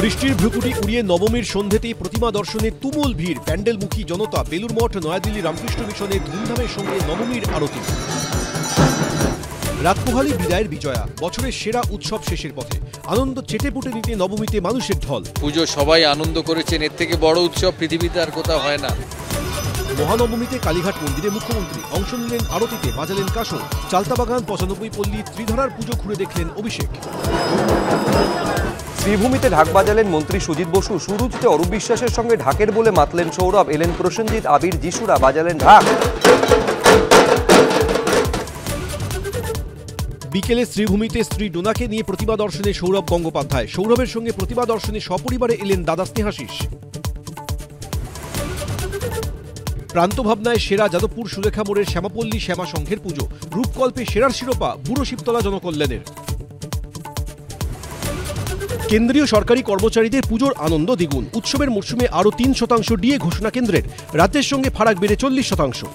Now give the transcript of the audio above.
বৃষ্টির ভ্রুকুটি উড়িয়ে নবমীর সন্ধ্যেতেই প্রতিমা দর্শনে তুমুল ভিড়। প্যান্ডেলমুখী জনতা, বেলুর মঠ, নয়াদিল্লি রামকৃষ্ণ মিশনে ধুমধামের সঙ্গে নবমীর আরতি। রাতপোহালি বিদায়ের বিজয়া, বছরের সেরা উৎসব শেষের পথে। আনন্দ চেটেপুটে নিতে নবমীতে মানুষের ঢল। পুজো সবাই আনন্দ করেছেন, এর থেকে বড় উৎসব পৃথিবীতে আর কোথাও হয় না। মহানবমীতে কালীঘাট মন্দিরে মুখ্যমন্ত্রী অংশ নিলেন আরতিতে, বাজালেন কাসর। চালতাবাগান 95 পল্লী ত্রিধারার পুজো ঘুরে দেখলেন অভিষেক। শ্রীভূমিতে ঢাক বাজালেন মন্ত্রী সুজিত বসু। সুরুচিতে অরূপ বিশ্বাসের সঙ্গে ঢাকের বলে মাতলেন সৌরভ। এলেন প্রসেনজিৎ, আবির, যিশুরা, বাজালেন ঢাক। বিকেলে শ্রীভূমিতে স্ত্রী ডোনাকে নিয়ে প্রতিমা দর্শনে সৌরভ গঙ্গোপাধ্যায়। সৌরভের সঙ্গে প্রতিমা দর্শনে সপরিবারে এলেন দাদা স্নেহাশিস। প্রান্তভাবনায় সেরা যাদবপুর সুলেখা মোড়ের শ্যামাপল্লী শ্যামা সংঘের পুজো। রূপকল্পে সেরার শিরোপা বুড়ো শিবতলা জনকল্যাণের। কেন্দ্রীয় সরকারি কর্মচারীদের পুজোর আনন্দ দ্বিগুণ। উৎসবের মরশুমে আরও 3% ডিএ ঘোষণা কেন্দ্রের। রাজ্যের সঙ্গে ফারাক বেড়ে 40%।